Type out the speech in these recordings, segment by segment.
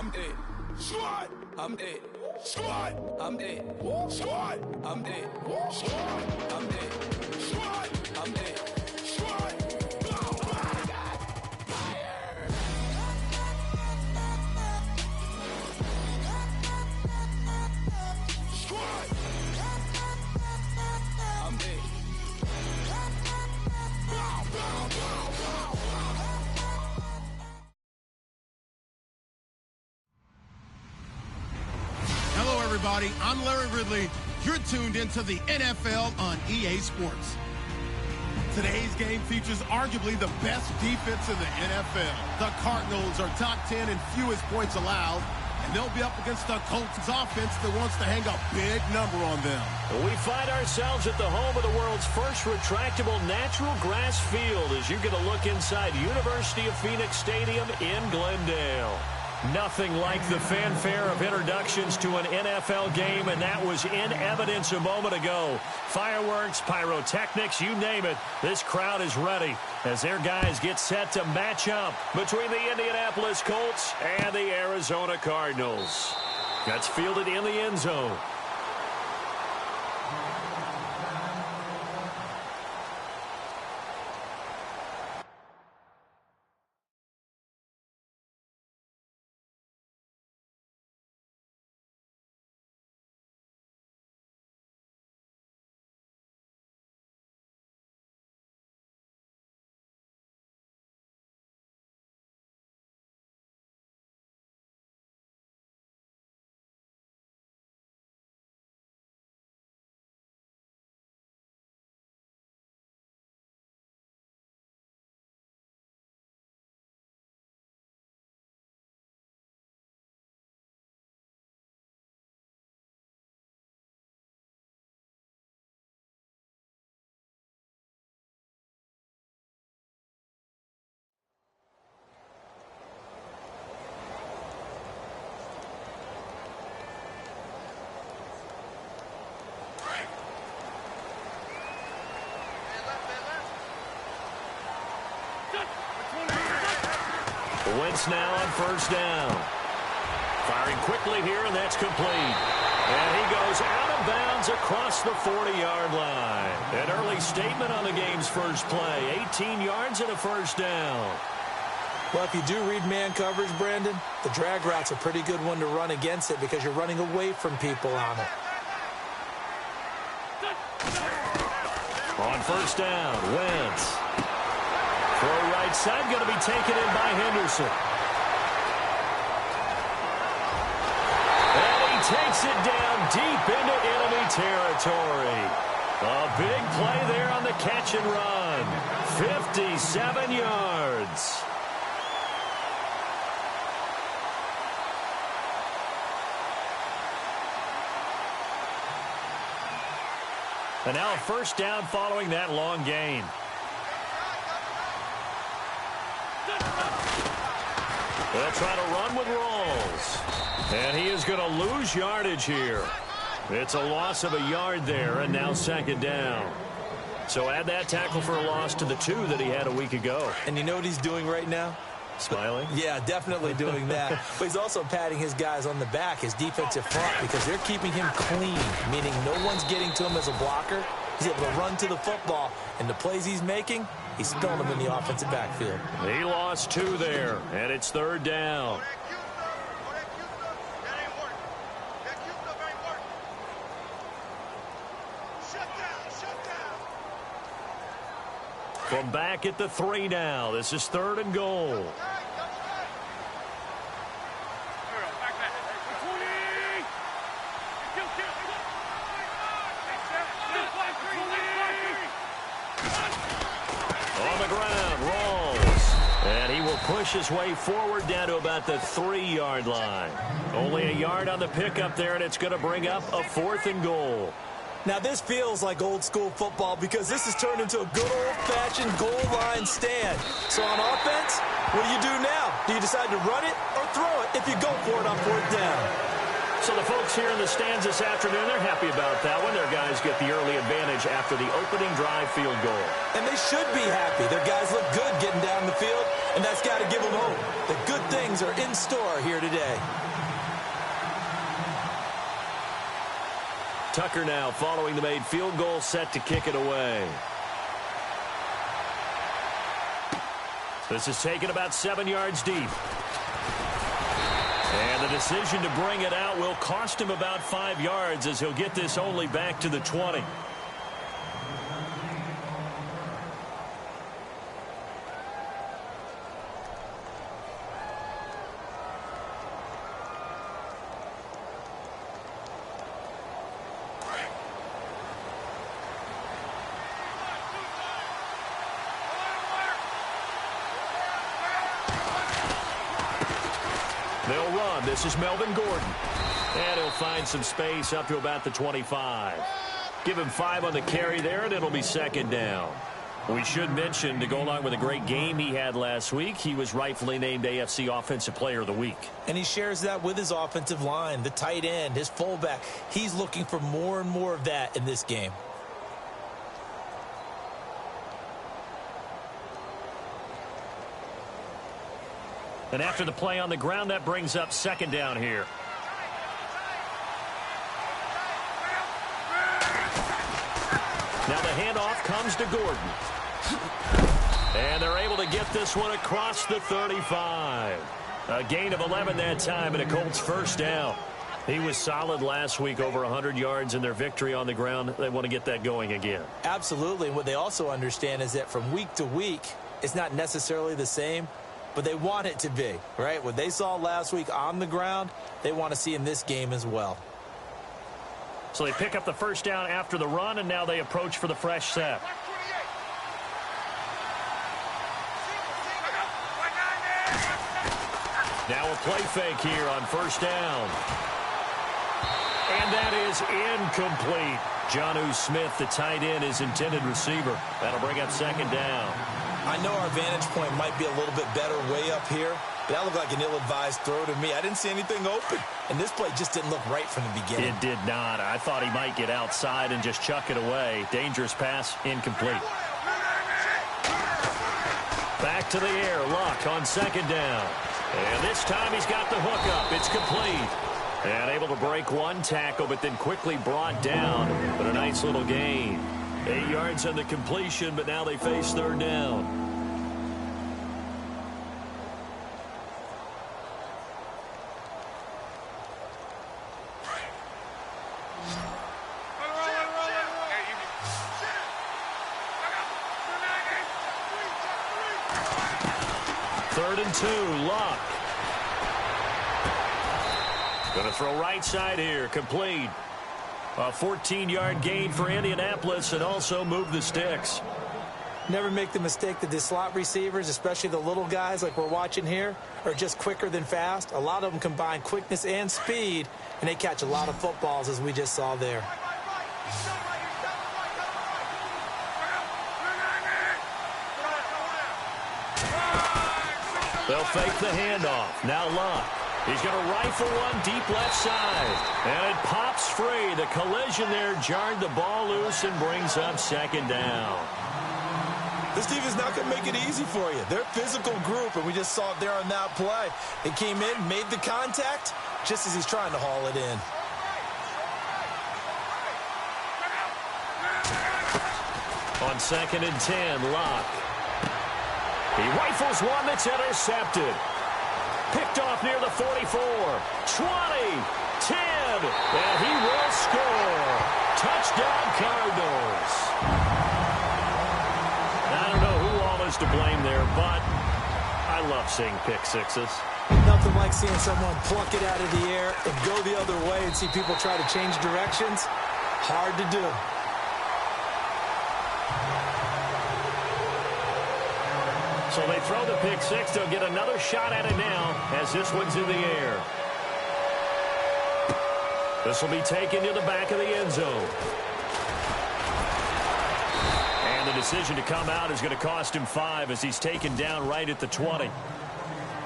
I'm dead. Squad, I'm dead. Squad, I'm dead. Squad, I'm dead. Squad, I'm dead. Squad, I'm dead. Squad. Oh my God! Fire! Squad, I'm dead. Hello, everybody. I'm Larry Ridley. You're tuned into the NFL on EA Sports. Today's game features arguably the best defense in the NFL. The Cardinals are top 10 in fewest points allowed, and they'll be up against the Colts offense that wants to hang a big number on them. We find ourselves at the home of the world's first retractable natural grass field as you get a look inside University of Phoenix Stadium in Glendale. Nothing like the fanfare of introductions to an NFL game, and that was in evidence a moment ago. Fireworks, pyrotechnics, you name it. This crowd is ready as their guys get set to match up between the Indianapolis Colts and the Arizona Cardinals. That's fielded in the end zone. Wentz now on first down. Firing quickly here, and that's complete. And he goes out of bounds across the 40-yard line. An early statement on the game's first play. 18 yards and a first down. Well, if you do read man coverage, Brandon, the drag route's a pretty good one to run against it because you're running away from people on it. On first down, Wentz. Throw right side, going to be taken in by Henderson. And he takes it down deep into enemy territory. A big play there on the catch and run. 57 yards. And now a first down following that long gain. They'll try to run with Rawls. And he is going to lose yardage here. It's a loss of a yard there, and now second down. So add that tackle for a loss to the 2 that he had a week ago. And you know what he's doing right now? Smiling? Yeah, definitely doing that. But he's also patting his guys on the back, his defensive front, because they're keeping him clean, meaning no one's getting to him as a blocker. He's able to run to the football, and the plays he's making, he's spilling them in the offensive backfield. He lost 2 there, and it's third down. From back at the 3 now. This is third and goal. On the ground, Rawls. And he will push his way forward down to about the 3-yard line. Only a yard on the pickup there, and it's going to bring up a 4th and goal. Now, this feels like old-school football because this has turned into a good old-fashioned goal line stand. So on offense, what do you do now? Do you decide to run it or throw it if you go for it on 4th down? So the folks here in the stands this afternoon, they're happy about that one. Their guys get the early advantage after the opening drive field goal. And they should be happy. Their guys look good getting down the field, and that's got to give them hope that good things are in store here today. Tucker now following the made field goal, set to kick it away. This is taken about 7 yards deep. And the decision to bring it out will cost him about 5 yards as he'll get this only back to the 20. They'll run. This is Melvin Gordon. And he'll find some space up to about the 25. Give him 5 on the carry there, and it'll be second down. We should mention, to go along with a great game he had last week, he was rightfully named AFC Offensive Player of the Week. And he shares that with his offensive line, the tight end, his fullback. He's looking for more and more of that in this game. And after the play on the ground, that brings up second down here. Now the handoff comes to Gordon. And they're able to get this one across the 35. A gain of 11 that time, and a Colts first down. He was solid last week, over 100 yards in their victory on the ground. They want to get that going again. Absolutely. And what they also understand is that from week to week, it's not necessarily the same, but they want it to be, right? What they saw last week on the ground, they want to see in this game as well. So they pick up the first down after the run, and now they approach for the fresh set. Now a play fake here on first down. And that is incomplete. Jonnu Smith, the tight end, is intended receiver. That'll bring up second down. I know our vantage point might be a little bit better way up here, but that looked like an ill-advised throw to me. I didn't see anything open, and this play just didn't look right from the beginning. It did not. I thought he might get outside and just chuck it away. Dangerous pass, incomplete. Back to the air, Luck on second down. And this time he's got the hook up. It's complete. And able to break one tackle, but then quickly brought down. But a nice little gain. 8 yards on the completion, but now they face third down. Third and 2, Luck. Going to throw right side here, complete. A 14-yard gain for Indianapolis, and also move the sticks. Never make the mistake that the slot receivers, especially the little guys like we're watching here, are just quicker than fast. A lot of them combine quickness and speed, and they catch a lot of footballs, as we just saw there. They'll fake the handoff. Now Luck. He's going to rifle one deep left side. And it pops free. The collision there jarred the ball loose and brings up second down. This defense not going to make it easy for you. They're a physical group, and we just saw it there on that play. They came in, made the contact, just as he's trying to haul it in. On second and 10, Luck. He rifles one that's intercepted. Picked off near the 44, 20, 10, and he will score. Touchdown, Cardinals. I don't know who all is to blame there, but I love seeing pick sixes. Nothing like seeing someone pluck it out of the air and go the other way and see people try to change directions. Hard to do. So they throw the pick six. They'll get another shot at it now as this one's in the air. This will be taken to the back of the end zone. And the decision to come out is going to cost him 5 as he's taken down right at the 20.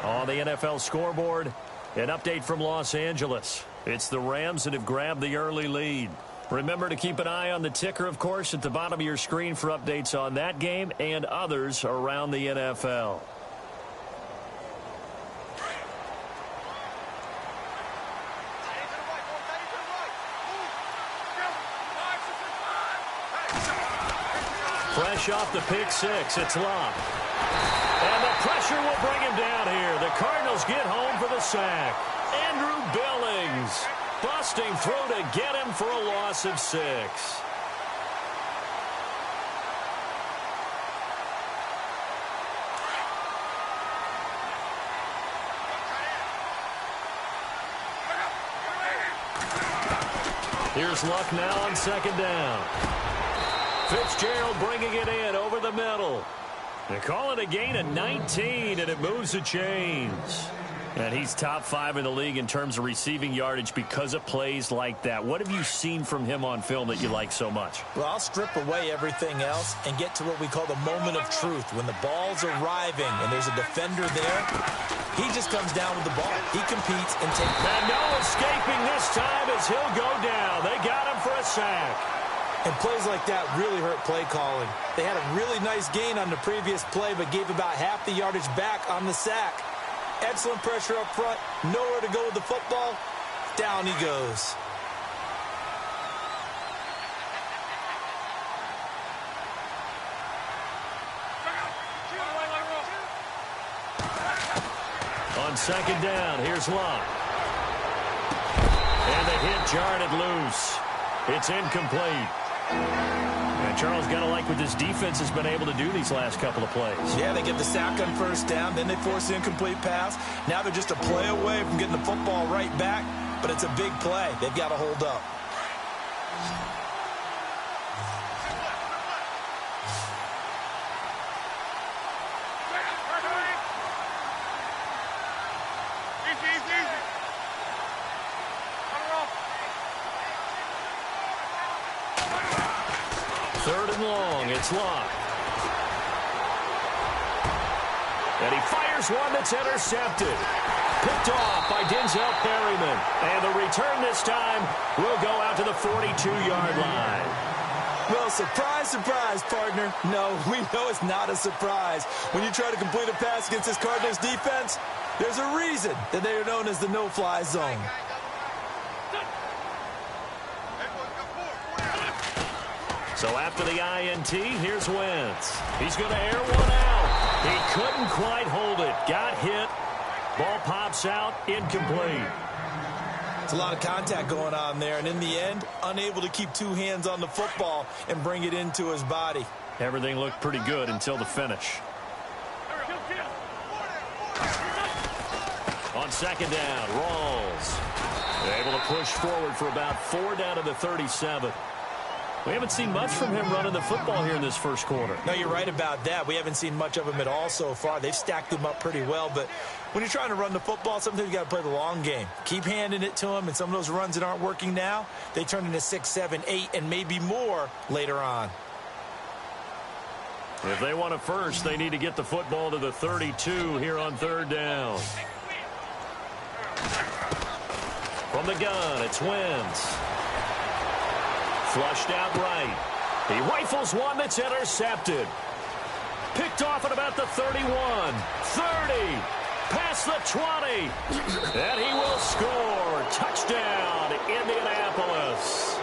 On the NFL scoreboard, an update from Los Angeles. It's the Rams that have grabbed the early lead. Remember to keep an eye on the ticker, of course, at the bottom of your screen for updates on that game and others around the NFL. Fresh off the pick six, it's Locke. And the pressure will bring him down here. The Cardinals get home for the sack. Andrew Billings busting through to get him for a loss of 6. Here's Luck now on second down. Fitzgerald bringing it in over the middle. They call it a gain of 19, and it moves the chains. And he's top 5 in the league in terms of receiving yardage because of plays like that. What have you seen from him on film that you like so much? Well, I'll strip away everything else and get to what we call the moment of truth. When the ball's arriving and there's a defender there, he just comes down with the ball. He competes and takes it. And no escaping this time as he'll go down. They got him for a sack. And plays like that really hurt play calling. They had a really nice gain on the previous play, but gave about half the yardage back on the sack. Excellent pressure up front. Nowhere to go with the football. Down he goes. On second down, here's Locke. And the hit jarred it loose. It's incomplete. And Charles, got to like what this defense has been able to do these last couple of plays. Yeah, they get the sack on first down, then they force the incomplete pass. Now they're just a play away from getting the football right back, but it's a big play. They've got to hold up. Third and long, it's Locke. And he fires one that's intercepted. Picked off by Denzel Perryman. And the return this time will go out to the 42-yard line. Well, surprise, surprise, partner. No, we know it's not a surprise. When you try to complete a pass against this Cardinals defense, there's a reason that they are known as the no-fly zone. So after the INT, here's Wentz. He's going to air one out. He couldn't quite hold it. Got hit. Ball pops out. Incomplete. It's a lot of contact going on there, and in the end, unable to keep two hands on the football and bring it into his body. Everything looked pretty good until the finish. On second down, Rawls able to push forward for about 4 down to the 37. We haven't seen much from him running the football here in this first quarter. No, you're right about that. We haven't seen much of him at all so far. They've stacked him up pretty well, but when you're trying to run the football, sometimes you got to play the long game. Keep handing it to him, and some of those runs that aren't working now, they turn into 6, 7, 8, and maybe more later on. If they want a first, they need to get the football to the 32 here on third down. From the gun, it's Wentz. Flushed out right. He rifles one that's intercepted. Picked off at about the 31. 30. Past the 20. And he will score. Touchdown, Indianapolis.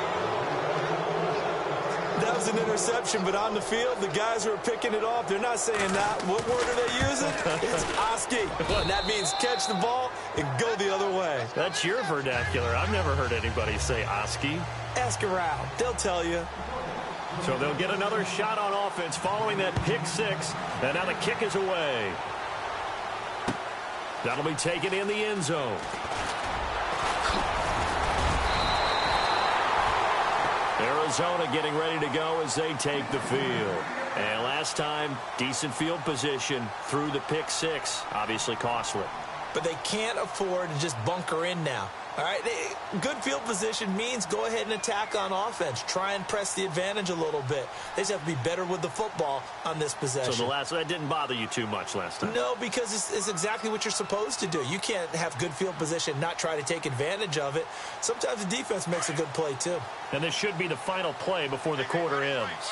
That was an interception, but on the field, the guys who are picking it off, they're not saying that. What word are they using? It's Oski. And that means catch the ball and go the other way. That's your vernacular. I've never heard anybody say Oski. Ask around. They'll tell you. So they'll get another shot on offense following that pick six. And now the kick is away. That'll be taken in the end zone. Arizona getting ready to go as they take the field. And last time, decent field position through the pick six. Obviously costly. but they can't afford to just bunker in now. All right, good field position means go ahead and attack on offense. Try and press the advantage a little bit. They just have to be better with the football on this possession. So that didn't bother you too much last time? No, because it's exactly what you're supposed to do. You can't have good field position and not try to take advantage of it. Sometimes the defense makes a good play, too. And this should be the final play before the quarter ends.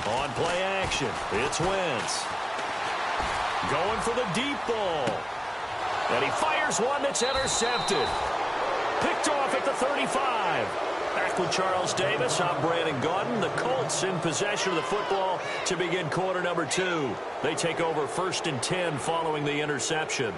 On play action, it's Wentz. Going for the deep ball. And he fires one that's intercepted. Picked off at the 35. Back with Charles Davis. I'm Brandon Gaudin. The Colts in possession of the football to begin quarter number 2. They take over 1st and 10 following the interception.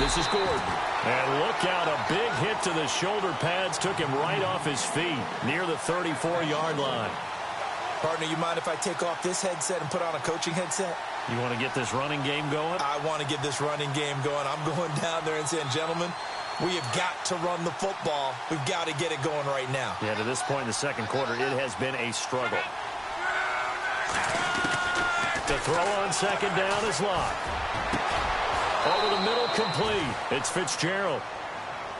This is Gordon. And look out, a big hit to the shoulder pads took him right off his feet near the 34-yard line. Partner, you mind if I take off this headset and put on a coaching headset? You want to get this running game going? I want to get this running game going. I'm going down there and saying, gentlemen, we have got to run the football. We've got to get it going right now. Yeah, to this point in the second quarter, it has been a struggle. The throw on second down is Locke. Over the middle, complete. It's Fitzgerald.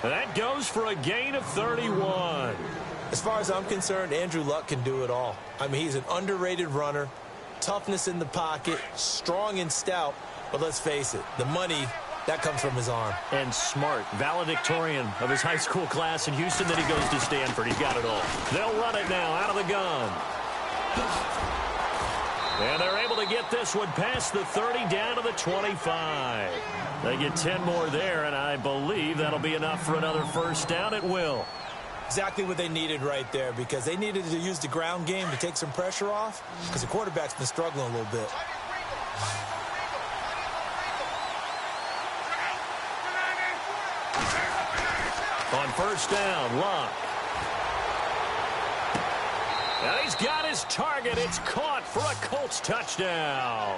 And that goes for a gain of 31. As far as I'm concerned, Andrew Luck can do it all. I mean, he's an underrated runner, toughness in the pocket, strong and stout. But let's face it, the money, that comes from his arm. And smart, valedictorian of his high school class in Houston. Then he goes to Stanford. He's got it all. They'll run it now out of the gun. And they're able to get this one past the 30 down to the 25. They get 10 more there, and I believe that'll be enough for another first down at will. Exactly what they needed right there, because they needed to use the ground game to take some pressure off, because the quarterback's been struggling a little bit. On first down, Locke. And he's got his target. It's caught for a Colts touchdown.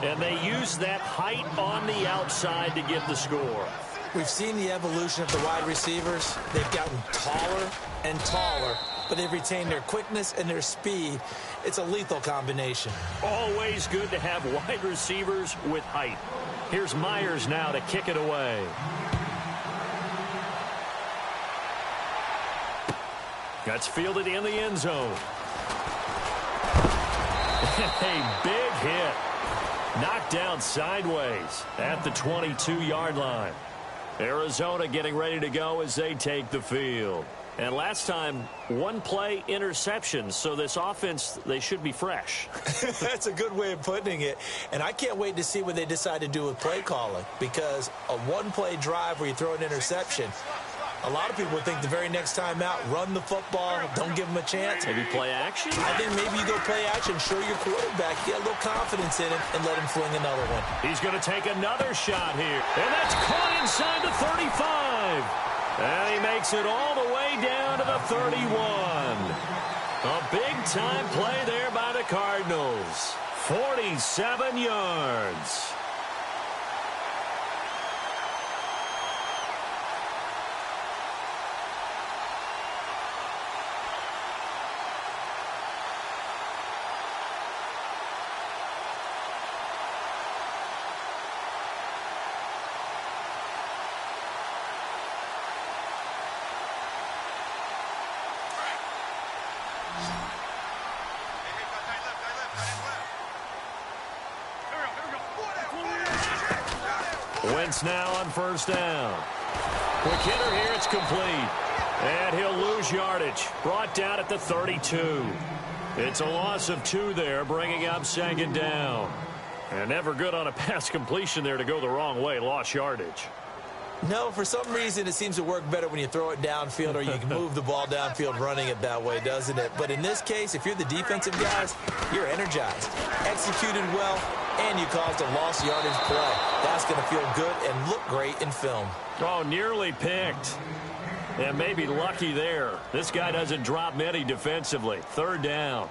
And they use that height on the outside to get the score. We've seen the evolution of the wide receivers. They've gotten taller and taller, but they've retained their quickness and their speed. It's a lethal combination. Always good to have wide receivers with height. Here's Myers now to kick it away. That's fielded in the end zone. A big hit. Knocked down sideways at the 22-yard line. Arizona getting ready to go as they take the field. And last time, one play interception, so this offense, they should be fresh. That's a good way of putting it. And I can't wait to see what they decide to do with play calling, because a one-play drive where you throw an interception, a lot of people would think the very next time out, run the football, don't give them a chance. Maybe play action? I think maybe you go play action, show your quarterback, get a little confidence in him, and let him fling another one. He's going to take another shot here. And that's caught inside the 35. And he makes it all the way down to the 31. A big-time play there by the Cardinals. 47 yards. Wentz now on first down. Quick hitter here, it's complete. And he'll lose yardage. Brought down at the 32. It's a loss of 2 there, bringing up second down. And never good on a pass completion there to go the wrong way. Lost yardage. No, for some reason it seems to work better when you throw it downfield or you can move the ball downfield running it that way, doesn't it? But in this case, if you're the defensive guys, you're energized, executed well, and you caused a lost yardage play. That's going to feel good and look great in film. Oh, nearly picked. And maybe lucky there. This guy doesn't drop many defensively. Third down.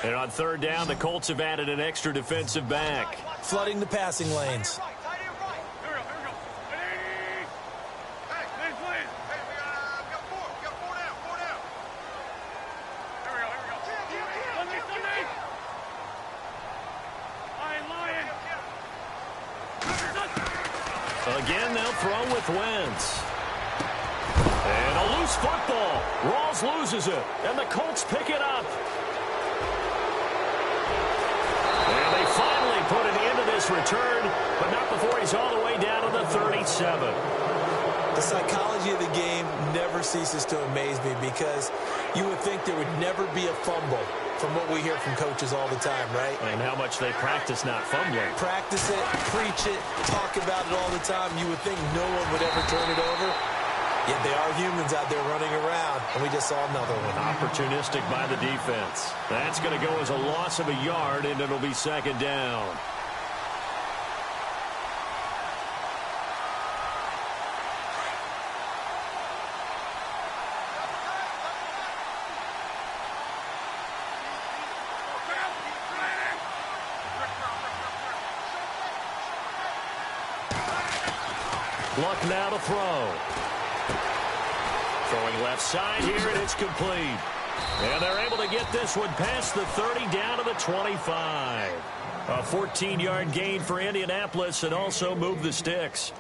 And on third down, the Colts have added an extra defensive back. Flooding the passing lanes. Again, they'll throw with Wentz. And a loose football. Rawls loses it, and the Colts pick it up. And they finally put an end to this return, but not before he's all the way down to the 37. The psychology of the game never ceases to amaze me because you would think there would never be a fumble from what we hear from coaches all the time, right? And how much they practice not fumbling. Practice it, preach it, talk about it all the time. You would think no one would ever turn it over. Yet they are humans out there running around, and we just saw another one. Opportunistic by the defense. That's going to go as a loss of a yard, and it'll be second down. Luck now to throw. Throwing left side here, and it's complete. And they're able to get this one past the 30 down to the 25. A 14-yard gain for Indianapolis and also move the sticks.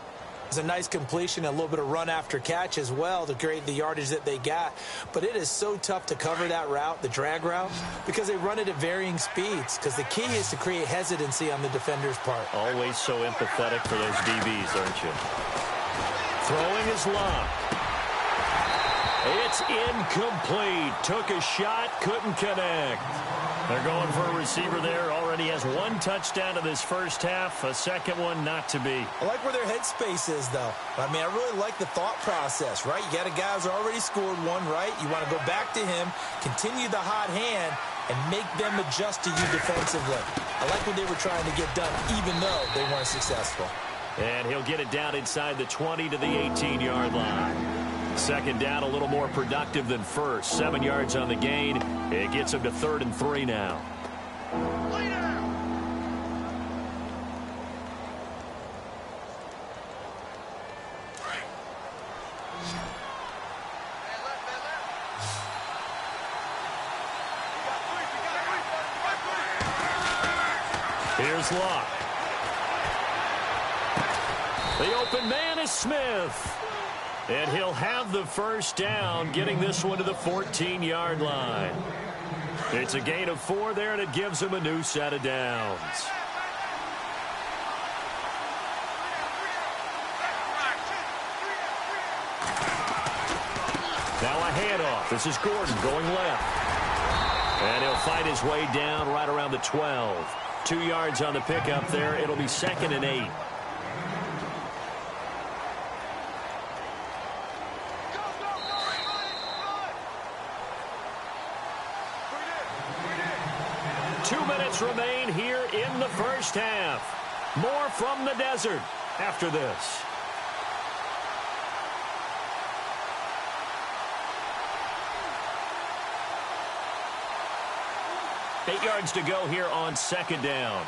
It's a nice completion, a little bit of run after catch as well to create the yardage that they got. But it is so tough to cover that route, the drag route, because they run it at varying speeds. Because the key is to create hesitancy on the defender's part. Always so empathetic for those DBs, aren't you? Throwing is Luck. It's incomplete. Took a shot, couldn't connect. They're going for a receiver there. Already has one touchdown in this first half. A second one not to be. I like where their headspace is, though. I mean, I really like the thought process, right? You got a guy who's already scored one, right? You want to go back to him, continue the hot hand, and make them adjust to you defensively. I like what they were trying to get done, even though they weren't successful. And he'll get it down inside the 20 to the 18-yard line. Second down, a little more productive than first. 7 yards on the gain. It gets him to 3rd and 3 now. Here's Luck. The open man is Smith. And he'll have the first down, getting this one to the 14-yard line. It's a gain of 4 there, and it gives him a new set of downs. Now a handoff. This is Gordon going left. And he'll fight his way down right around the 12. 2 yards on the pickup there. It'll be 2nd and 8. Remain here in the first half. More from the desert after this. Eight yards to go here on second down.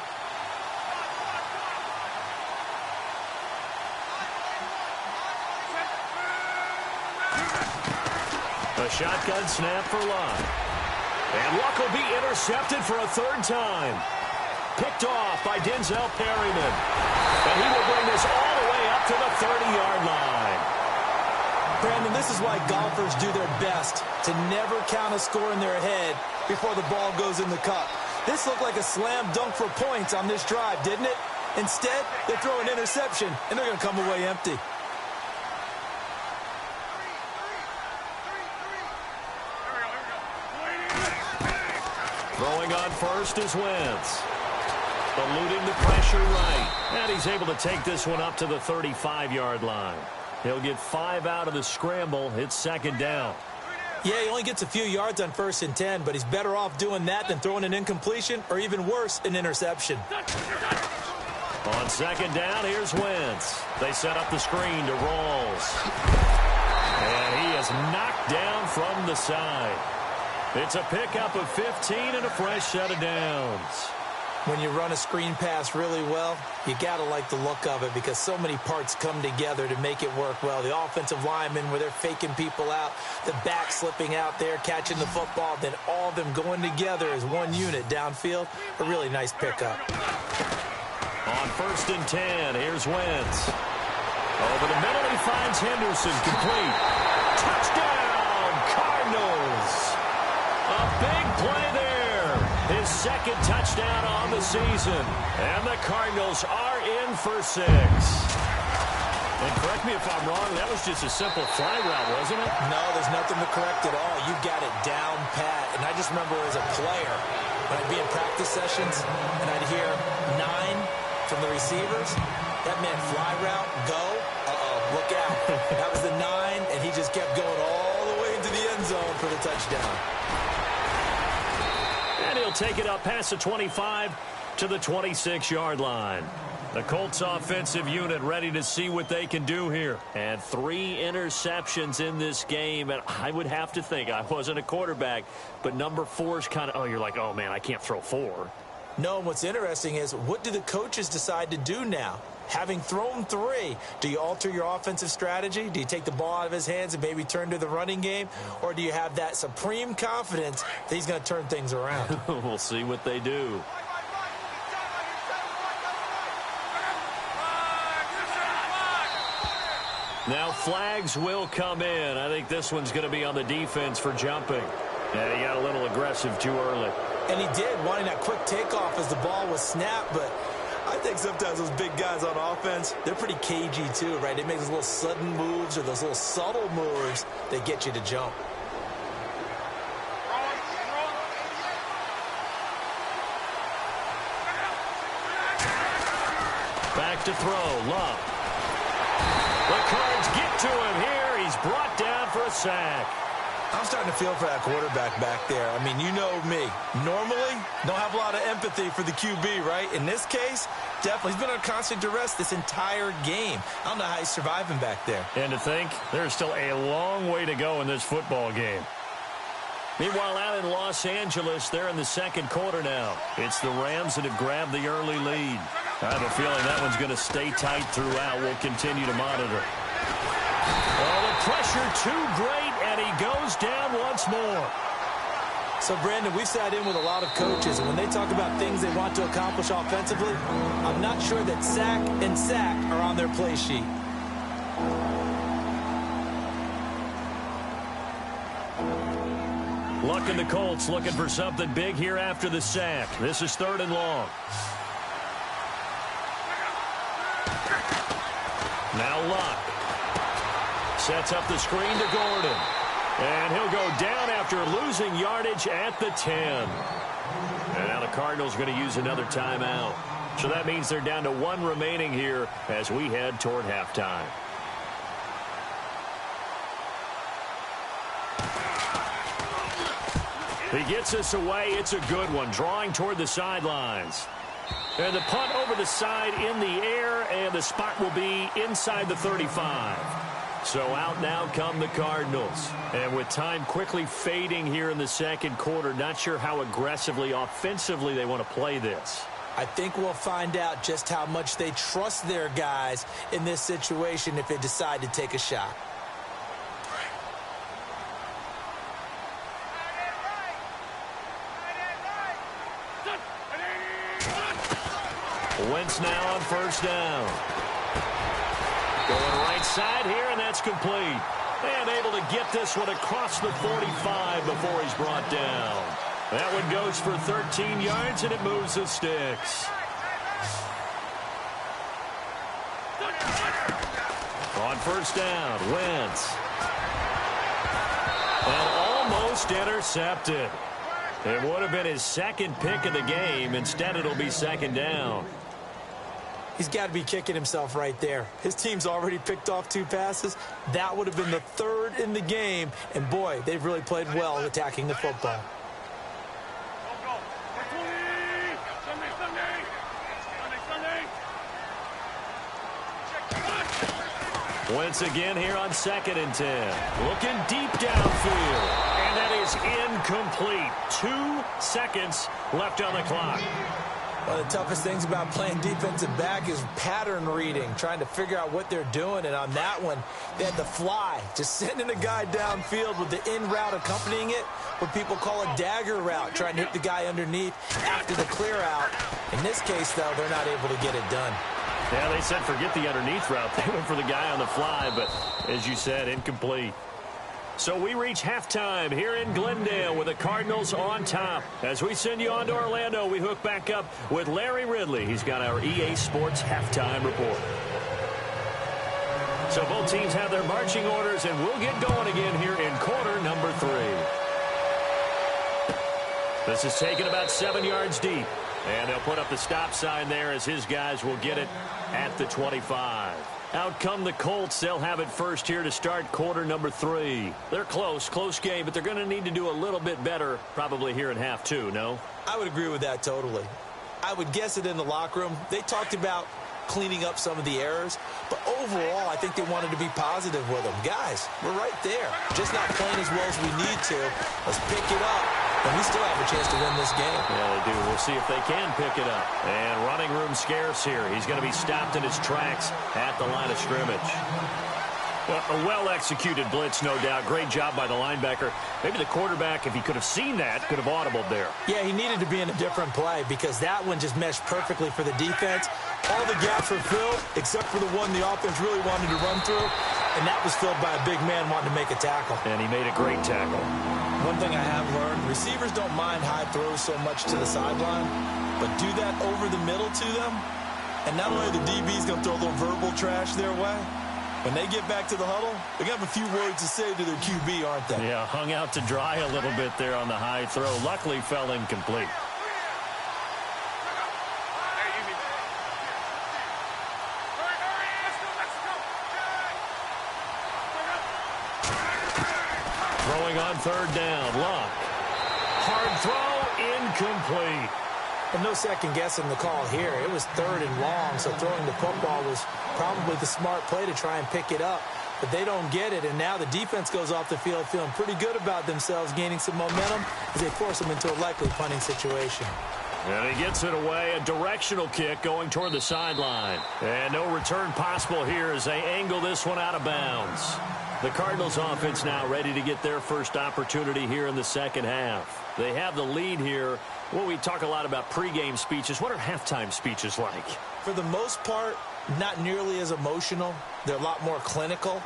A shotgun snap for Luck. And Luck will be intercepted for a 3rd time. Picked off by Denzel Perryman. And he will bring this all the way up to the 30-yard line. Brandon, this is why golfers do their best to never count a score in their head before the ball goes in the cup. This looked like a slam dunk for points on this drive, didn't it? Instead, they throw an interception, and they're going to come away empty. Throwing on first is Wentz. Eluding the pressure right. And he's able to take this one up to the 35-yard line. He'll get 5 out of the scramble. It's 2nd down. Yeah, he only gets a few yards on 1st and 10, but he's better off doing that than throwing an incompletion or even worse, an interception. On 2nd down, here's Wentz. They set up the screen to Rawls. And he is knocked down from the side. It's a pickup of 15 and a fresh set of downs. When you run a screen pass really well, you got to like the look of it because so many parts come together to make it work well. The offensive linemen, where they're faking people out, the back slipping out there, catching the football, then all of them going together as one unit downfield. A really nice pickup. On 1st and 10, here's Wentz. Over the middle, he finds Henderson, complete. Touchdown, Cardinals. A big play there. His second touchdown on the season. And the Cardinals are in for 6. And correct me if I'm wrong, that was just a simple fly route, wasn't it? No, there's nothing to correct at all. You got it down pat. And I just remember as a player, when I'd be in practice sessions, and I'd hear 9 from the receivers, that meant fly route, go, look out. That was the 9, and he just kept going all the way into the end zone for the touchdown. And he'll take it up past the 25 to the 26-yard line. The Colts offensive unit ready to see what they can do here. And 3 interceptions in this game. And I would have to think, I wasn't a quarterback, but number 4 is kind of, you're like, oh, man, I can't throw 4. No, and what's interesting is, what do the coaches decide to do now? Having thrown 3, do you alter your offensive strategy? Do you take the ball out of his hands and maybe turn to the running game? Or do you have that supreme confidence that he's going to turn things around? We'll see what they do. Now flags will come in. I think this one's going to be on the defense for jumping. And he got a little aggressive too early. And he did, wanting that quick takeoff as the ball was snapped, but I think sometimes those big guys on offense, they're pretty cagey too, right? They make those little sudden moves or those little subtle moves that get you to jump. Back to throw, Love. The Cards get to him here. He's brought down for a sack. I'm starting to feel for that quarterback back there. I mean, you know me. Normally, don't have a lot of empathy for the QB, right? In this case, definitely. He's been under constant duress this entire game. I don't know how he's surviving back there. And to think, there's still a long way to go in this football game. Meanwhile, out in Los Angeles, they're in the second quarter now. It's the Rams that have grabbed the early lead. I have a feeling that one's going to stay tight throughout. We'll continue to monitor. Oh, the pressure too great, and he goes down once more. So, Brandon, we've sat in with a lot of coaches, and when they talk about things they want to accomplish offensively, I'm not sure that sack and sack are on their play sheet. Luck and the Colts looking for something big here after the sack. This is 3rd and long. Now Luck sets up the screen to Gordon. And he'll go down after losing yardage at the 10. And now the Cardinals are going to use another timeout. So that means they're down to 1 remaining here as we head toward halftime. He gets us away. It's a good one, drawing toward the sidelines. And the punt over the side in the air, and the spot will be inside the 35. So out now come the Cardinals. And with time quickly fading here in the second quarter, not sure how aggressively, offensively they want to play this. I think we'll find out just how much they trust their guys in this situation if they decide to take a shot. Wentz now on 1st down. Going right side here, and that's complete. And able to get this one across the 45 before he's brought down. That one goes for 13 yards, and it moves the sticks. On 1st down, Wentz. And almost intercepted. It would have been his second pick of the game. Instead, it'll be 2nd down. He's got to be kicking himself right there. His team's already picked off 2 passes. That would have been the 3rd in the game. And, boy, they've really played well attacking the football. Once again here on 2nd and 10. Looking deep downfield. And that is incomplete. 2 seconds left on the clock. One of the toughest things about playing defensive back is pattern reading, trying to figure out what they're doing. And on that one, they had the fly, just sending a guy downfield with the in route accompanying it, what people call a dagger route, trying to hit the guy underneath after the clear out. In this case, though, they're not able to get it done. Yeah, they said forget the underneath route. They went for the guy on the fly, but as you said, incomplete. So we reach halftime here in Glendale with the Cardinals on top. As we send you on to Orlando, we hook back up with Larry Ridley. He's got our EA Sports halftime report. So both teams have their marching orders, and we'll get going again here in quarter number 3. This is taken about 7 yards deep. And they'll put up the stop sign there as his guys will get it at the 25. Out come the Colts. They'll have it first here to start quarter number 3. They're close game, but they're going to need to do a little bit better probably here in half 2, no? I would agree with that totally. I would guess it in the locker room. They talked about cleaning up some of the errors, but overall, I think they wanted to be positive with them. Guys, we're right there. Just not playing as well as we need to. Let's pick it up, and we still have a chance to win this game. Yeah, they do. We'll see if they can pick it up. And running room scarce here. He's going to be stopped in his tracks at the line of scrimmage. Well, a well-executed blitz, no doubt. Great job by the linebacker. Maybe the quarterback, if he could have seen that, could have audibled there. Yeah, he needed to be in a different play because that one just meshed perfectly for the defense. All the gaps were filled except for the one the offense really wanted to run through, and that was filled by a big man wanting to make a tackle. And he made a great tackle. One thing I have learned, receivers don't mind high throws so much to the sideline, but do that over the middle to them, and not only are the DBs going to throw a little verbal trash their way, when they get back to the huddle, they're going to have a few words to say to their QB, aren't they? Yeah, hung out to dry a little bit there on the high throw. Luckily, fell incomplete. Throwing on third down, Luck. Hard throw, incomplete. And no second guessing the call here. It was third and long, so throwing the football was probably the smart play to try and pick it up. But they don't get it, and now the defense goes off the field feeling pretty good about themselves, gaining some momentum as they force them into a likely punting situation. And he gets it away, a directional kick going toward the sideline. And no return possible here as they angle this one out of bounds. The Cardinals offense now ready to get their first opportunity here in the second half. They have the lead here. Well, we talk a lot about pregame speeches. What are halftime speeches like? For the most part, not nearly as emotional. They're a lot more clinical.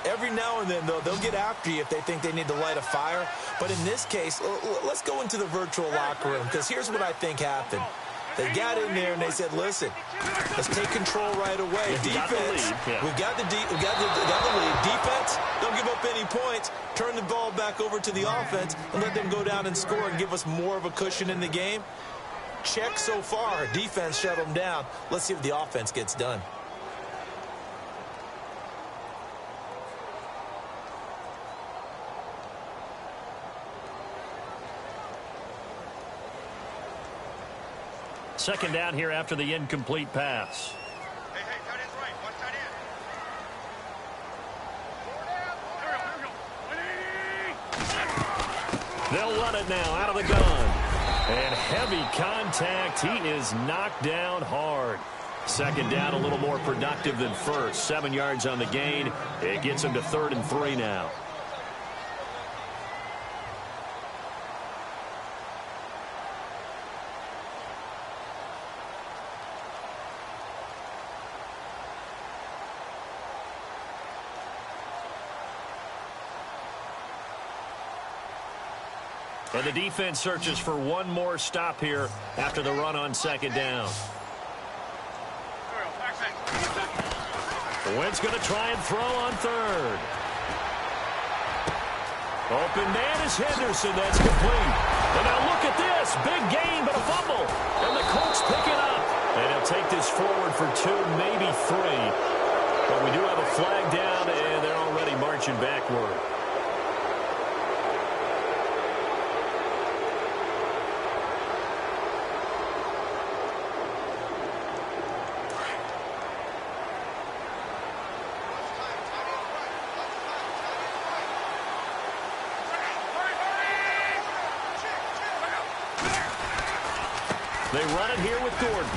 Every now and then, though, they'll get after you if they think they need to light a fire. But in this case, let's go into the virtual locker room, because here's what I think happened. They got in there and they said, listen, let's take control right away. Defense, we've got the lead. Defense, don't give up any points. Turn the ball back over to the offense and let them go down and score and give us more of a cushion in the game. Check so far. Defense shut them down. Let's see if the offense gets done. Second down here after the incomplete pass. Hey, tight end's right. Watch tight end. They'll run it now out of the gun. And heavy contact. He is knocked down hard. Second down, a little more productive than first. 7 yards on the gain. It gets him to 3rd and 3 now. And the defense searches for one more stop here after the run on second down. Wentz going to try and throw on third. Open man is Henderson. That's complete. And now look at this. Big gain, but a fumble. And the Colts pick it up. And he'll take this forward for 2, maybe 3. But we do have a flag down, and they're already marching backward. They run it here with Gordon.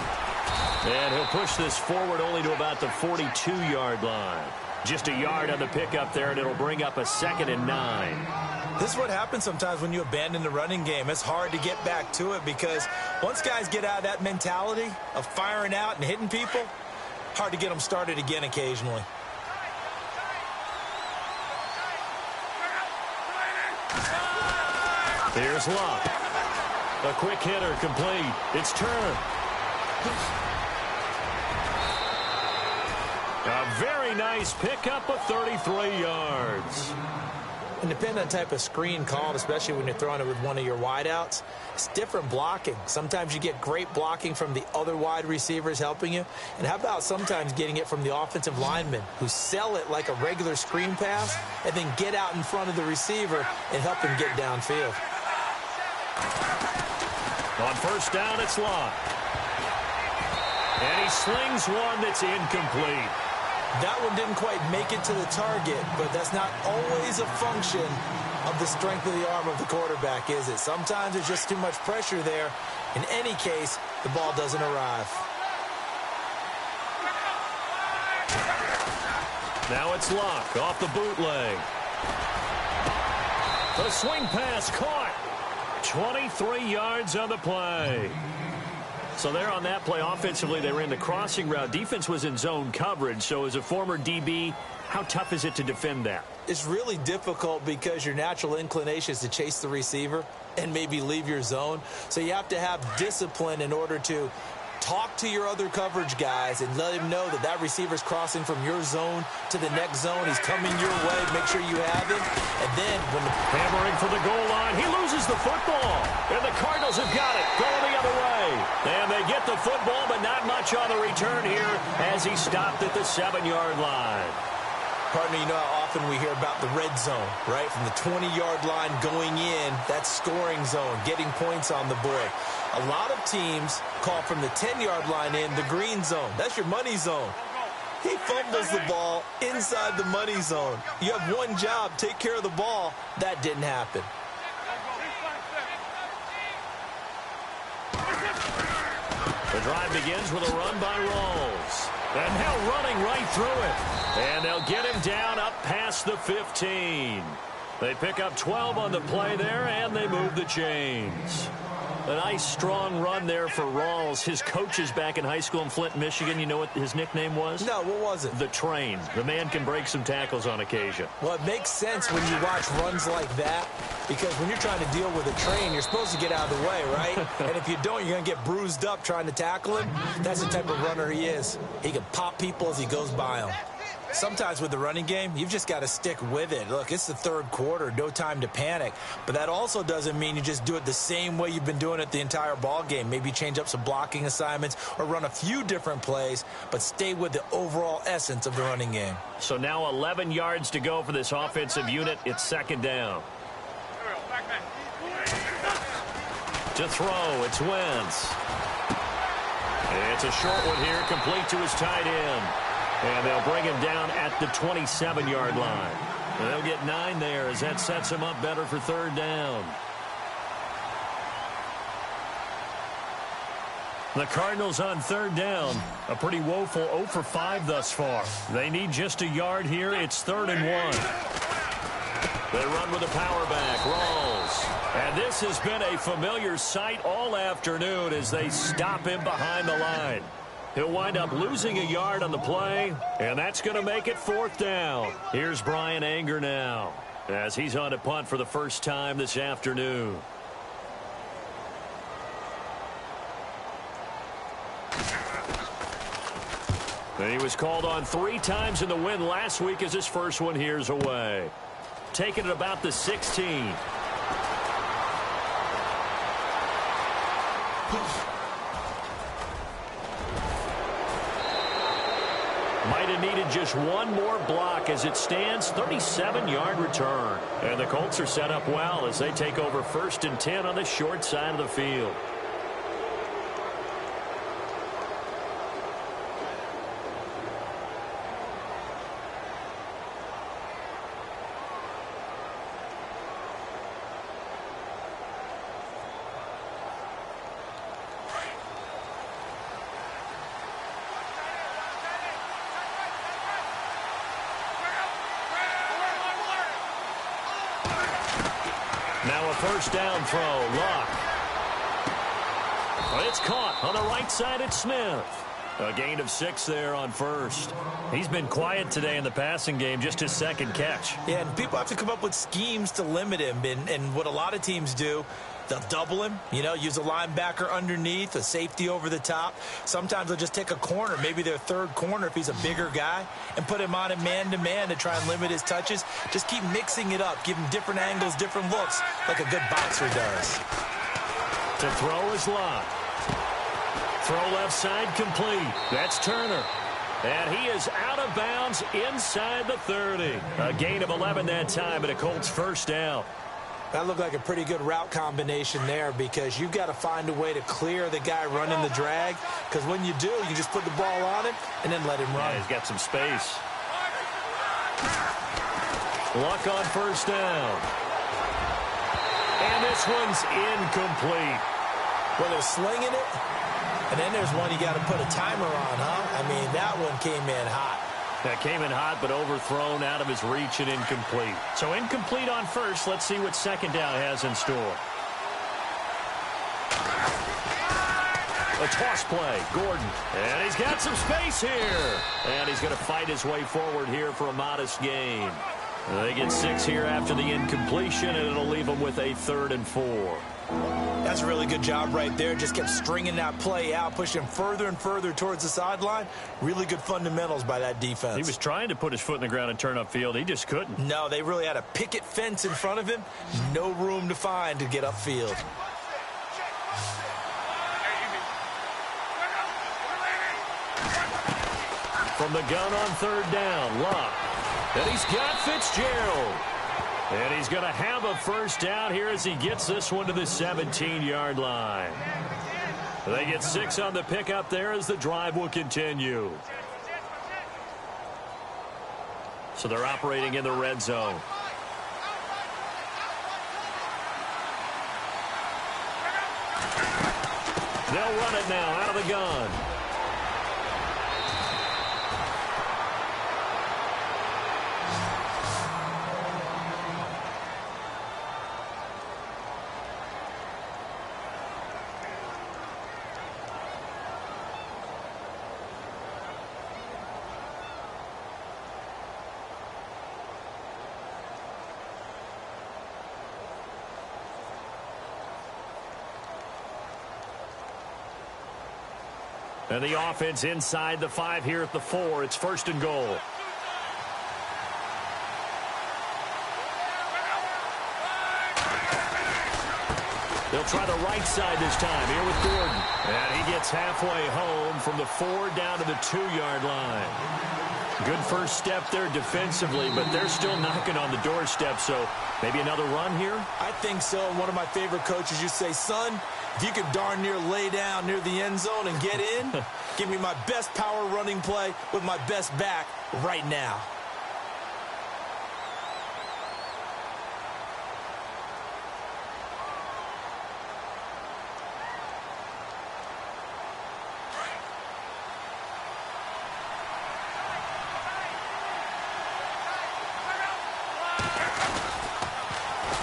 And he'll push this forward only to about the 42-yard line. Just a yard on the pickup there, and it'll bring up a 2nd and 9. This is what happens sometimes when you abandon the running game. It's hard to get back to it because once guys get out of that mentality of firing out and hitting people, hard to get them started again occasionally. Here's Luck. A quick hitter complete. It's turned. A very nice pickup of 33 yards. And depending on the type of screen called, especially when you're throwing it with one of your wideouts, it's different blocking. Sometimes you get great blocking from the other wide receivers helping you. And how about sometimes getting it from the offensive linemen who sell it like a regular screen pass and then get out in front of the receiver and help him get downfield. On first down, it's Locke. And he slings one that's incomplete. That one didn't quite make it to the target, but that's not always a function of the strength of the arm of the quarterback, is it? Sometimes there's just too much pressure there. In any case, the ball doesn't arrive. Now it's Locke off the bootleg. The swing pass caught. 23 yards on the play. So there on that play, offensively, they ran the crossing route. Defense was in zone coverage. So as a former DB, how tough is it to defend that? It's really difficult because your natural inclination is to chase the receiver and maybe leave your zone. So you have to have discipline in order to talk to your other coverage guys and let him know that that receiver's crossing from your zone to the next zone. He's coming your way. Make sure you have him. And then when the hammering for the goal line, he loses the football. And the Cardinals have got it. Going the other way. And they get the football, but not much on the return here as he stopped at the 7-yard line. Partner, you know how often we hear about the red zone, right? From the 20-yard line going in, that's scoring zone, getting points on the board. A lot of teams call from the 10-yard line in the green zone. That's your money zone. He fumbles the ball inside the money zone. You have one job, take care of the ball. That didn't happen. The drive begins with a run by Rawls. And now running right through it. And they'll get him down up past the 15. They pick up 12 on the play there, and they move the chains. A nice, strong run there for Rawls. His coaches back in high school in Flint, Michigan, you know what his nickname was? No, what was it? The Train. The man can break some tackles on occasion. Well, it makes sense when you watch runs like that, because when you're trying to deal with a train, you're supposed to get out of the way, right? And if you don't, you're going to get bruised up trying to tackle him. That's the type of runner he is. He can pop people as he goes by them. Sometimes with the running game, you've just got to stick with it. Look, it's the third quarter, no time to panic. But that also doesn't mean you just do it the same way you've been doing it the entire ball game. Maybe change up some blocking assignments or run a few different plays, but stay with the overall essence of the running game. So now 11 yards to go for this offensive unit. It's 2nd down. To throw, it's Wentz. It's a short one here, complete to his tight end. And they'll bring him down at the 27-yard line. And they'll get 9 there as that sets him up better for 3rd down. The Cardinals on 3rd down. A pretty woeful 0 for 5 thus far. They need just a yard here. It's 3rd and 1. They run with a power back. Rawls. And this has been a familiar sight all afternoon as they stop him behind the line. He'll wind up losing a yard on the play, and that's going to make it 4th down. Here's Brian Anger now as he's on a punt for the first time this afternoon. And he was called on 3 times in the win last week as his first one here's away. Taking it about the 16. Might have needed just one more block as it stands. 37-yard return. And the Colts are set up well as they take over 1st and 10 on the short side of the field. Now a first down throw. Luck. It's caught on the right side at Smith. A gain of 6 there on first. He's been quiet today in the passing game, just his second catch. Yeah, and people have to come up with schemes to limit him. And what a lot of teams do, they'll double him, use a linebacker underneath, a safety over the top. Sometimes they'll just take a corner, maybe their third corner if he's a bigger guy, and put him on a man-to-man to try and limit his touches. Just keep mixing it up, give him different angles, different looks, like a good boxer does. To throw is Lott. Throw left side complete. That's Turner. And he is out of bounds inside the 30. A gain of 11 that time, and a Colts first down. That looked like a pretty good route combination there, because you've got to find a way to clear the guy running the drag, because when you do, you just put the ball on him and then let him run. Yeah, he's got some space. Luck on first down. And this one's incomplete. Well, they're slinging it, and then there's one you got to put a timer on, huh? I mean, that one came in hot. That came in hot, but overthrown, out of his reach, and incomplete. So incomplete on first. Let's see what second down has in store. A toss play, Gordon. And he's got some space here. And he's going to fight his way forward here for a modest gain. They get 6 here after the incompletion, and it'll leave them with a 3rd and 4. That's a really good job right there. Just kept stringing that play out, pushing him further and further towards the sideline. Really good fundamentals by that defense. He was trying to put his foot in the ground and turn upfield. He just couldn't. No, they really had a picket fence in front of him. No room to find to get upfield. From the gun on 3rd down, Luck. And he's got Fitzgerald. And he's going to have a first down here as he gets this one to the 17-yard line. They get 6 on the pickup there as the drive will continue. So they're operating in the red zone. They'll run it now out of the gun. And the offense inside the 5 here at the 4. It's 1st and goal. They'll try the right side this time here with Gordon. And he gets halfway home from the 4 down to the 2-yard line. Good first step there defensively, but they're still knocking on the doorstep, so maybe another run here? I think so. One of my favorite coaches used to say, son, if you could darn near lay down near the end zone and get in, give me my best power running play with my best back right now.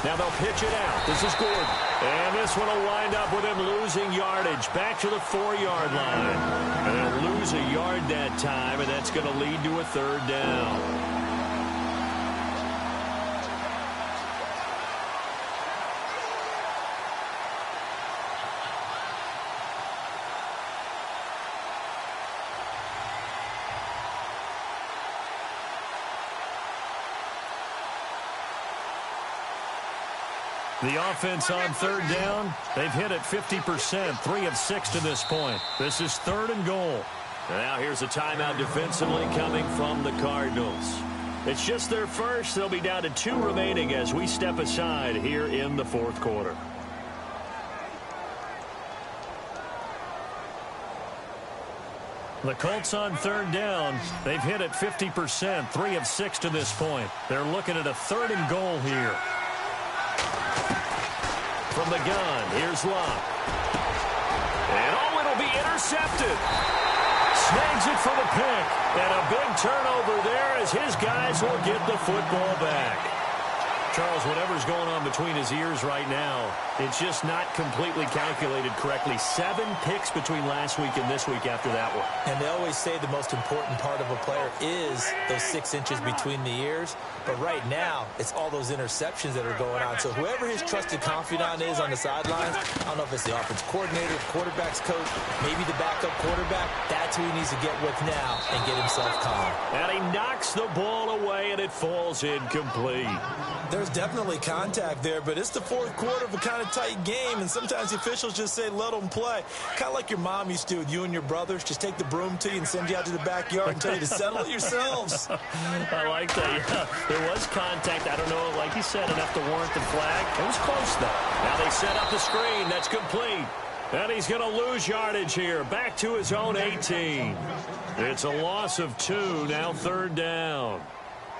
Now they'll pitch it out. This is Gordon. And this one will wind up with him losing yardage back to the 4-yard line. And they'll lose a yard that time, and that's going to lead to a 3rd down. The offense on 3rd down, they've hit it 50%, 3 of 6 to this point. This is 3rd and goal. Now here's a timeout defensively coming from the Cardinals. It's just their first. They'll be down to 2 remaining as we step aside here in the 4th quarter. The Colts on 3rd down, they've hit it 50%, 3 of 6 to this point. They're looking at a 3rd and goal here. From the gun, here's Luck. And oh, it'll be intercepted. Snags it for the pick. And a big turnover there as his guys will get the football back. Charles, whatever's going on between his ears right now, it's just not completely calculated correctly. 7 picks between last week and this week after that one. And they always say the most important part of a player is those 6 inches between the ears. But right now, it's all those interceptions that are going on. So whoever his trusted confidant is on the sidelines, I don't know if it's the offense coordinator, quarterback's coach, maybe the backup quarterback, that's who he needs to get with now and get himself calm. And he knocks the ball away, and it falls incomplete. There's definitely contact there, but it's the fourth quarter of a kind of tight game, and sometimes the officials just say, let them play. Kind of like your mom used to with you and your brothers. Just take the broom to you and send you out to the backyard and tell you to settle it yourselves. I like that, yeah. There was contact. I don't know, like you said, enough to warrant the flag. It was close, though. Now they set up the screen. That's complete. And he's going to lose yardage here. Back to his own 18. It's a loss of 2, now 3rd down.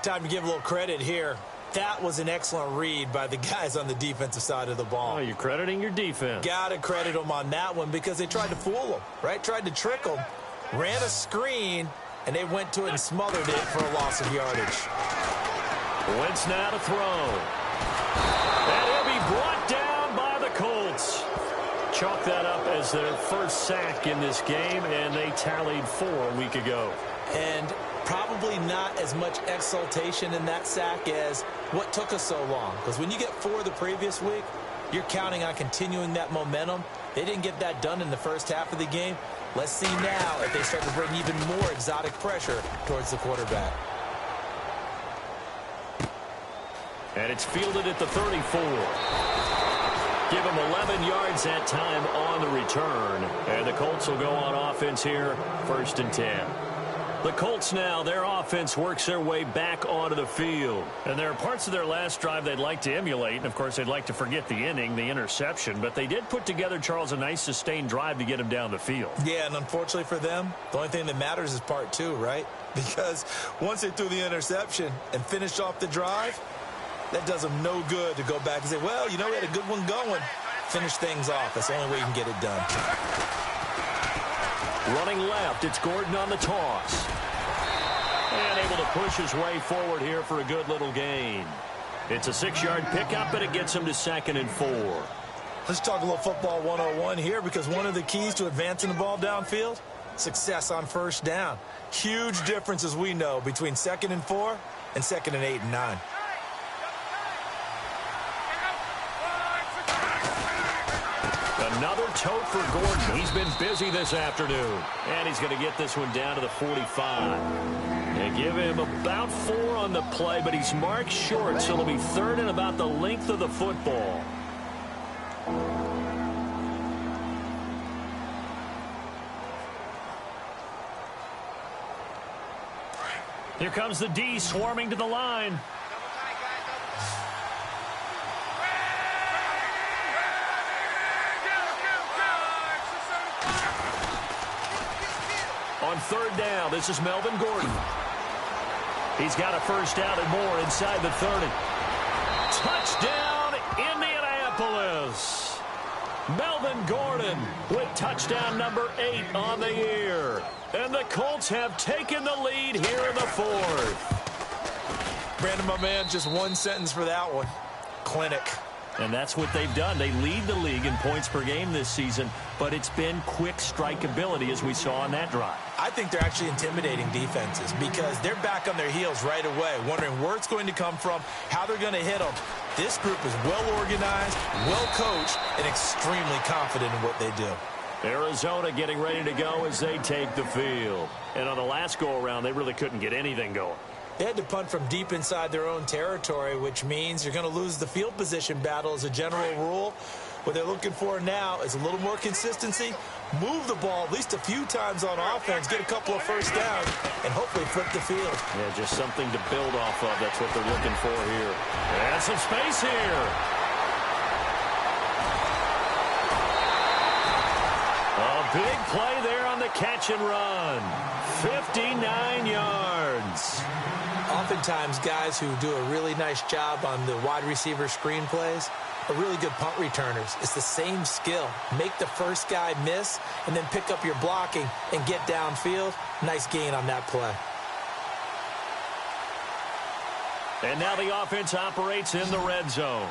Time to give a little credit here. That was an excellent read by the guys on the defensive side of the ball. Oh, you're crediting your defense. Got to credit them on that one because they tried to fool them, right? Tried to trick them, ran a screen, and they went to it and smothered it for a loss of yardage. Wentz now to throw. And he'll be brought down by the Colts. Chalk that up as their first sack in this game, and they tallied 4 a week ago. And probably not as much exultation in that sack as what took us so long. Because when you get 4 the previous week, you're counting on continuing that momentum. They didn't get that done in the first half of the game. Let's see now if they start to bring even more exotic pressure towards the quarterback. And it's fielded at the 34. Give him 11 yards that time on the return. And the Colts will go on offense here, 1st and 10. The Colts now, their offense works their way back onto the field. And there are parts of their last drive they'd like to emulate. And, of course, they'd like to forget the inning, the interception. But they did put together, Charles, a nice sustained drive to get him down the field. Yeah, and unfortunately for them, the only thing that matters is part 2, right? Because once they threw the interception and finished off the drive, that does them no good to go back and say, well, you know, we had a good one going. Finish things off. That's the only way you can get it done. Running left, it's Gordon on the toss. And able to push his way forward here for a good little gain. It's a 6-yard pickup, and it gets him to 2nd and 4. Let's talk a little football 101 here, because one of the keys to advancing the ball downfield, success on 1st down. Huge difference, as we know, between 2nd and 4 and 2nd and 8 and 9. Another tote for Gordon. He's been busy this afternoon. And he's going to get this one down to the 45. And give him about 4 on the play, but he's marked short, so it'll be 3rd and about the length of the football. Here comes the D swarming to the line. On 3rd down, this is Melvin Gordon. He's got a 1st down and more inside the 30. Touchdown, Indianapolis. Melvin Gordon with touchdown number 8 on the year. And the Colts have taken the lead here in the 4th. Brandon, my man, just one sentence for that one. Clinic. And that's what they've done. They lead the league in points per game this season, but it's been quick strikeability as we saw on that drive. I think they're actually intimidating defenses because they're back on their heels right away, wondering where it's going to come from, how they're going to hit them. This group is well organized, well coached, and extremely confident in what they do. Arizona getting ready to go as they take the field. And on the last go-around, they really couldn't get anything going. They had to punt from deep inside their own territory, which means you're going to lose the field position battle as a general rule. What they're looking for now is a little more consistency, move the ball at least a few times on offense, get a couple of 1st downs, and hopefully flip the field. Yeah, just something to build off of. That's what they're looking for here. And some space here. A big play there on the catch and run. 59 yards. Oftentimes, guys who do a really nice job on the wide receiver screen plays are really good punt returners. It's the same skill. Make the first guy miss and then pick up your blocking and get downfield. Nice gain on that play. And now the offense operates in the red zone.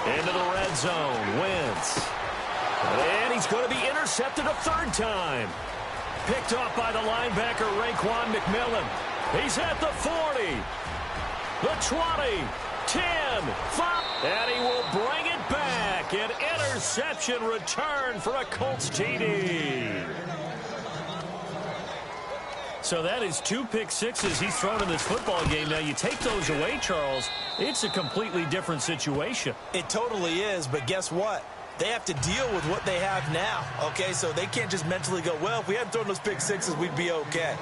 Into the red zone. Wentz. And he's going to be intercepted a third time. Picked off by the linebacker, Raekwon McMillan. He's at the 40, the 20, 10, 5, and he will bring it back. An interception return for a Colts TD. So that is 2 pick sixes he's thrown in this football game. Now, you take those away, Charles, it's a completely different situation. It totally is, but guess what? They have to deal with what they have now, okay? So they can't just mentally go, well, if we hadn't thrown those pick sixes, we'd be okay.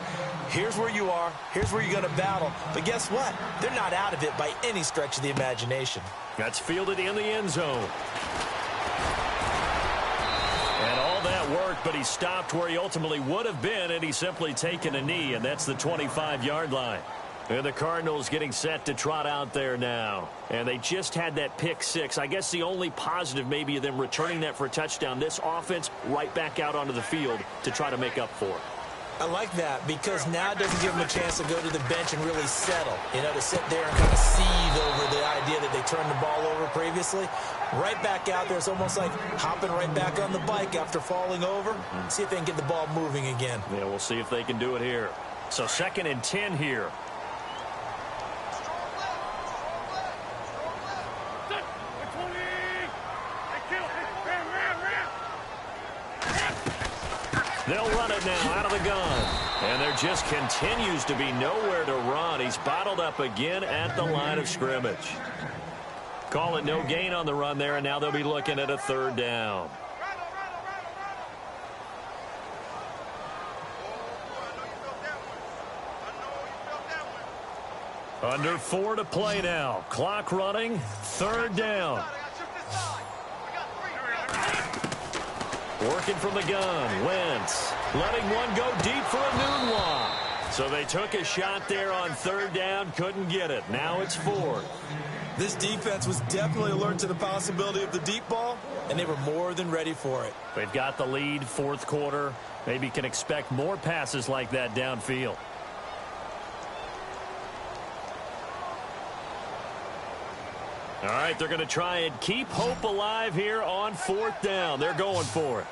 Here's where you are. Here's where you're going to battle. But guess what? They're not out of it by any stretch of the imagination. That's fielded in the end zone. And all that worked, but he stopped where he ultimately would have been, and he's simply taken a knee, and that's the 25-yard line. And the Cardinals getting set to trot out there now. And they just had that pick six. I guess the only positive maybe of them returning that for a touchdown. This offense right back out onto the field to try to make up for it. I like that because now it doesn't give them a chance to go to the bench and really settle. You know, to sit there and kind of seethe over the idea that they turned the ball over previously. Right back out there. It's almost like hopping right back on the bike after falling over. See if they can get the ball moving again. Yeah, we'll see if they can do it here. So 2nd and 10 here. They'll run it now out of the gun. And there just continues to be nowhere to run. He's bottled up again at the line of scrimmage. Call it no gain on the run there, and now they'll be looking at a 3rd down. Under 4 to play now. Clock running. 3rd down. Working from the gun. Wentz letting one go deep for a Nunwa. So they took a shot there on 3rd down. Couldn't get it. Now it's 4th. This defense was definitely alert to the possibility of the deep ball, and they were more than ready for it. They've got the lead, 4th quarter. Maybe can expect more passes like that downfield. All right, they're going to try and keep hope alive here on 4th down. They're going for it.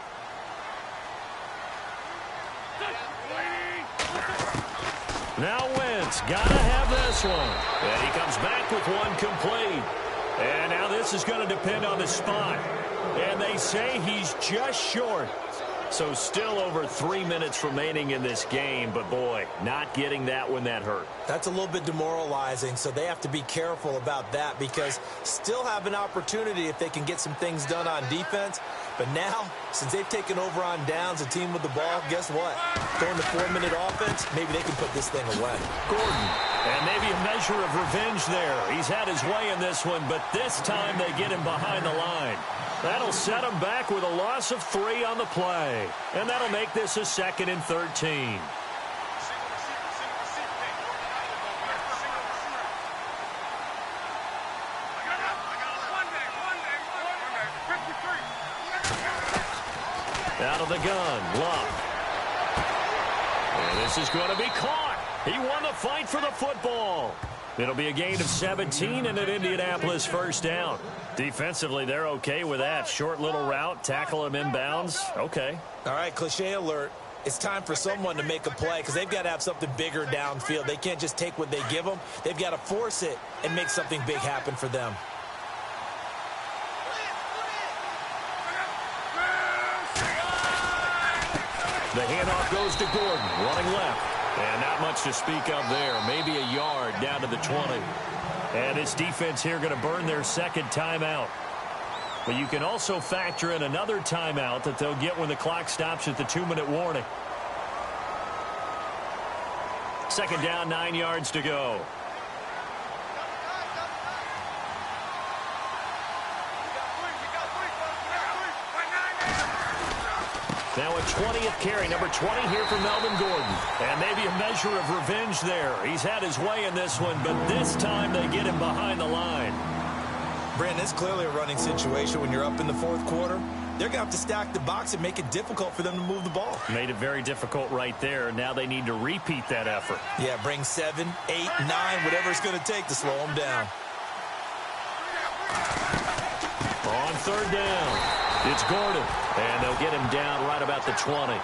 Now Wentz, got to have this one. And he comes back with one complete. And now this is going to depend on the spot. And they say he's just short. So still over 3 minutes remaining in this game. But, boy, not getting that when that hurt. That's a little bit demoralizing, so they have to be careful about that because still have an opportunity if they can get some things done on defense. But now, since they've taken over on downs, a team with the ball, guess what? Going to 4-minute offense, maybe they can put this thing away. Gordon, and maybe a measure of revenge there. He's had his way in this one, but this time they get him behind the line. That'll set him back with a loss of 3 on the play. And that'll make this a 2nd and 13. Out of the gun, Luck. And this is going to be caught. He won the fight for the football. It'll be a gain of 17 and an Indianapolis 1st down. Defensively, they're okay with that. Short little route, tackle him inbounds. Okay. All right, cliche alert. It's time for someone to make a play because they've got to have something bigger downfield. They can't just take what they give them. They've got to force it and make something big happen for them. The handoff goes to Gordon, running left. And not much to speak of there. Maybe a yard down to the 20. And this defense here going to burn their 2nd timeout. But you can also factor in another timeout that they'll get when the clock stops at the 2-minute warning. 2nd down, 9 yards to go. Now a 20th carry, number 20 here for Melvin Gordon. And maybe a measure of revenge there. He's had his way in this one, but this time they get him behind the line. Brandon, it's clearly a running situation when you're up in the 4th quarter. they're going to have to stack the box and make it difficult for them to move the ball. Made it very difficult right there. Now they need to repeat that effort. Yeah, bring 7, 8, 9, whatever it's going to take to slow them down. On third down, it's Gordon. And they'll get him down right about the 20.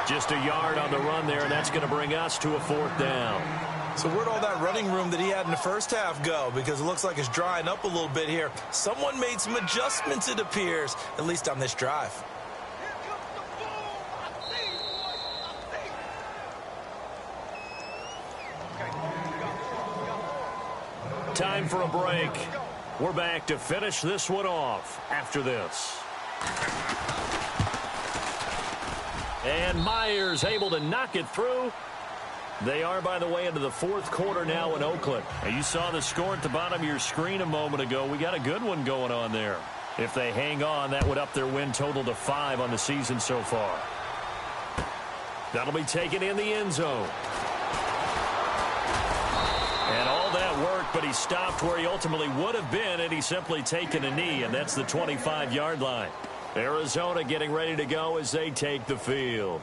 Just a yard on the run there, and that's going to bring us to a 4th down. So where'd all that running room that he had in the first half go? Because it looks like it's drying up a little bit here. Someone made some adjustments, it appears, at least on this drive. Time for a break. We're back to finish this one off after this. And Myers able to knock it through. They are, by the way, into the 4th quarter now in Oakland. Now, you saw the score at the bottom of your screen a moment ago. We got a good one going on there. If they hang on, that would up their win total to 5 on the season so far. That'll be taken in the end zone. And all that work, but he stopped where he ultimately would have been, and he's simply taken a knee, and that's the 25-yard line. Arizona getting ready to go as they take the field.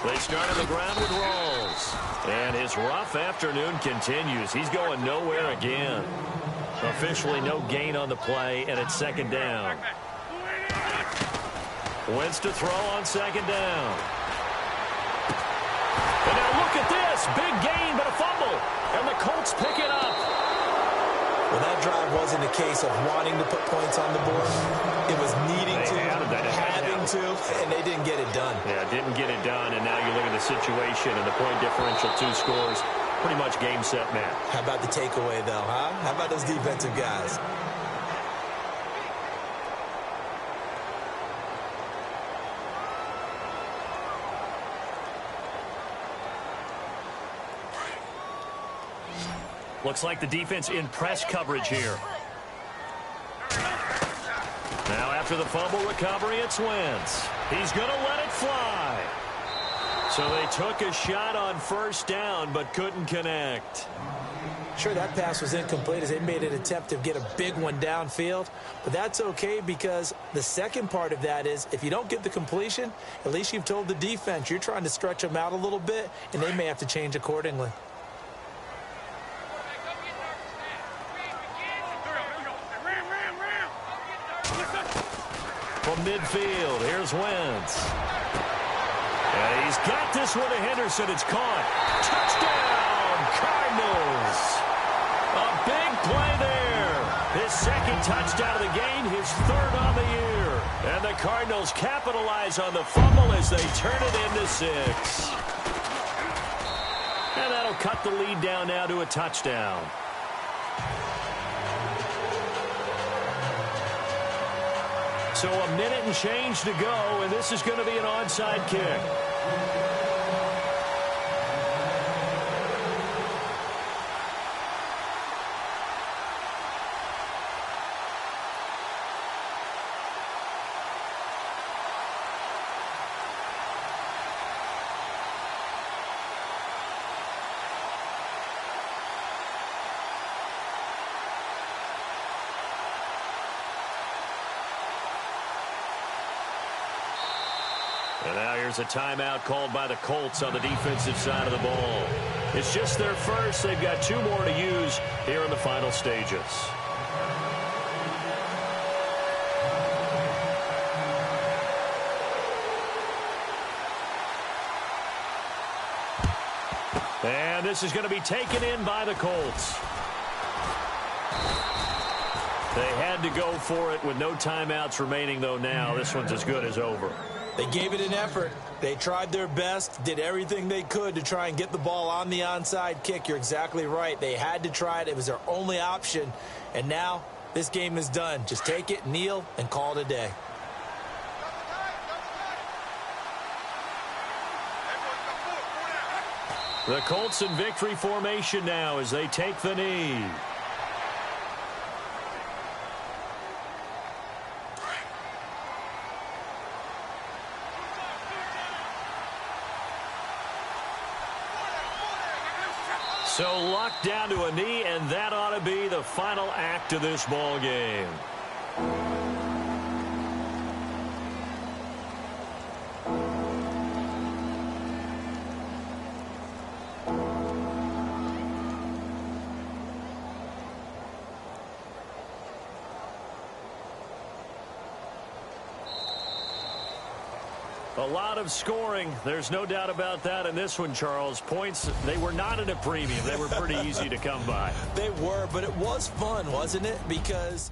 They start on the ground with Rawls. And his rough afternoon continues. He's going nowhere again. Officially no gain on the play, and it's 2nd down. Wentz to throw on 2nd down. And now look at this. Big gain, but a fumble. And the Colts pick it up. Well, that drive wasn't a case of wanting to put points on the board. It was needing to, having to, and they didn't get it done. Yeah, didn't get it done, and now you look at the situation and the point differential, 2 scores, pretty much game, set, match. How about the takeaway, though, huh? How about those defensive guys? Looks like the defense in press coverage here. Now after the fumble recovery, it's Wentz. He's going to let it fly. So they took a shot on 1st down, but couldn't connect. Sure, that pass was incomplete as they made an attempt to get a big one downfield. But that's okay because the second part of that is if you don't get the completion, at least you've told the defense you're trying to stretch them out a little bit, and they may have to change accordingly. From midfield, here's Wentz. And he's got this one to Henderson. It's caught. Touchdown, Cardinals. A big play there. His 2nd touchdown of the game, his 3rd on the year. And the Cardinals capitalize on the fumble as they turn it into 6. And that'll cut the lead down now to a touchdown. So a minute and change to go, and this is going to be an onside kick. And now here's a timeout called by the Colts on the defensive side of the ball. It's just their first. They've got 2 more to use here in the final stages. And this is going to be taken in by the Colts. They had to go for it with no timeouts remaining, though, now. This one's as good as over. They gave it an effort. They tried their best, did everything they could to try and get the ball on the onside kick. You're exactly right. They had to try it. It was their only option. And now this game is done. Just take it, kneel, and call it a day. The Colts in victory formation now as they take the knee. So locked down to a knee, and that ought to be the final act of this ball game. A lot of scoring. There's no doubt about that in this one, Charles. Points, they were not at a premium. They were pretty easy to come by. They were, but it was fun, wasn't it? Because